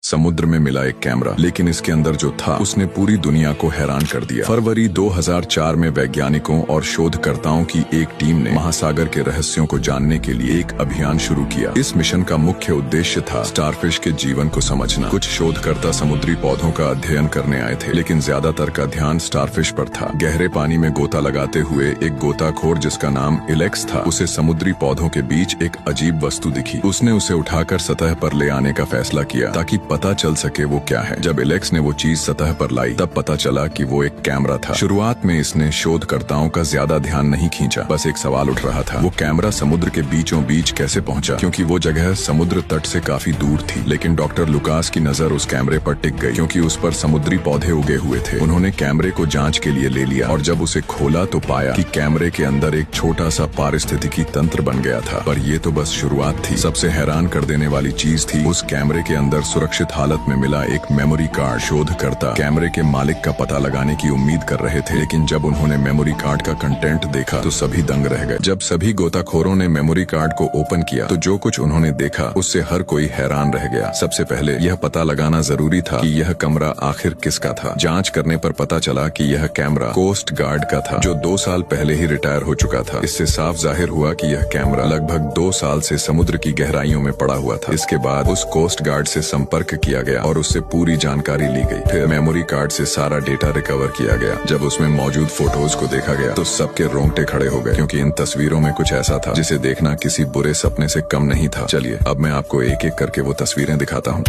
समुद्र में मिला एक कैमरा, लेकिन इसके अंदर जो था उसने पूरी दुनिया को हैरान कर दिया। फरवरी 2004 में वैज्ञानिकों और शोधकर्ताओं की एक टीम ने महासागर के रहस्यों को जानने के लिए एक अभियान शुरू किया। इस मिशन का मुख्य उद्देश्य था स्टारफिश के जीवन को समझना। कुछ शोधकर्ता समुद्री पौधों का अध्ययन करने आए थे, लेकिन ज्यादातर का ध्यान स्टारफिश पर था। गहरे पानी में गोता लगाते हुए एक गोताखोर जिसका नाम इलेक्स था, उसे समुद्री पौधों के बीच एक अजीब वस्तु दिखी। उसने उसे उठाकर सतह पर ले आने का फैसला किया ताकि पता चल सके वो क्या है। जब एलेक्स ने वो चीज सतह पर लाई, तब पता चला कि वो एक कैमरा था। शुरुआत में इसने शोधकर्ताओं का ज्यादा ध्यान नहीं खींचा, बस एक सवाल उठ रहा था, वो कैमरा समुद्र के बीचों बीच कैसे पहुंचा, क्योंकि वो जगह समुद्र तट से काफी दूर थी। लेकिन डॉक्टर लुकास की नजर उस कैमरे पर टिक गई, क्योंकि उस पर समुद्री पौधे उगे हुए थे। उन्होंने कैमरे को जांच के लिए ले लिया और जब उसे खोला तो पाया कि कैमरे के अंदर एक छोटा सा पारिस्थितिकी तंत्र बन गया था। पर ये तो बस शुरुआत थी। सबसे हैरान कर देने वाली चीज थी उस कैमरे के अंदर सुरक्षित हालत में मिला एक मेमोरी कार्ड। शोधकर्ता कैमरे के मालिक का पता लगाने की उम्मीद कर रहे थे, लेकिन जब उन्होंने मेमोरी कार्ड का कंटेंट देखा तो सभी दंग रह गए। जब सभी गोताखोरों ने मेमोरी कार्ड को ओपन किया तो जो कुछ उन्होंने देखा उससे हर कोई हैरान रह गया। सबसे पहले यह पता लगाना जरूरी था कि यह कमरा आखिर किसका था। जांच करने पर पता चला कि यह कैमरा कोस्ट गार्ड का था, जो 2 साल पहले ही रिटायर हो चुका था। इससे साफ जाहिर हुआ कि यह कैमरा लगभग 2 साल से समुद्र की गहराइयों में पड़ा हुआ था। इसके बाद उस कोस्ट गार्ड से संपर्क किया गया और उससे पूरी जानकारी ली गई। फिर मेमोरी कार्ड से सारा डेटा रिकवर किया गया। जब उसमें मौजूद फोटोज को देखा गया तो सबके रोंगटे खड़े हो गए, क्योंकि इन तस्वीरों में कुछ ऐसा था जिसे देखना किसी बुरे सपने से कम नहीं था। चलिए अब मैं आपको एक एक करके वो तस्वीरें दिखाता हूँ।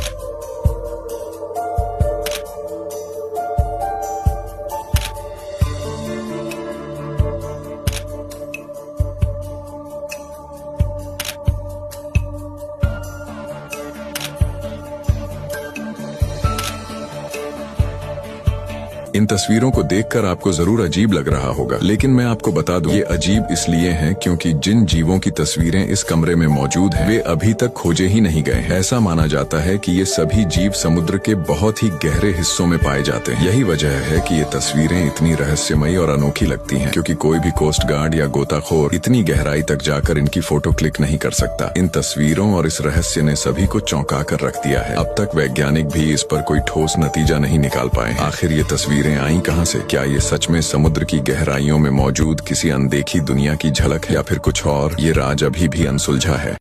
इन तस्वीरों को देखकर आपको जरूर अजीब लग रहा होगा, लेकिन मैं आपको बता दूं, ये अजीब इसलिए हैं क्योंकि जिन जीवों की तस्वीरें इस कमरे में मौजूद हैं, वे अभी तक खोजे ही नहीं गए हैं। ऐसा माना जाता है कि ये सभी जीव समुद्र के बहुत ही गहरे हिस्सों में पाए जाते हैं। यही वजह है कि ये तस्वीरें इतनी रहस्यमयी और अनोखी लगती हैं, क्योंकि कोई भी कोस्ट गार्ड या गोताखोर इतनी गहराई तक जाकर इनकी फोटो क्लिक नहीं कर सकता। इन तस्वीरों और इस रहस्य ने सभी को चौंका कर रख दिया है। अब तक वैज्ञानिक भी इस पर कोई ठोस नतीजा नहीं निकाल पाए। आखिर ये तस्वीरें आई कहां से? क्या ये सच में समुद्र की गहराइयों में मौजूद किसी अनदेखी दुनिया की झलक है, या फिर कुछ और? ये राज अभी भी अनसुलझा है।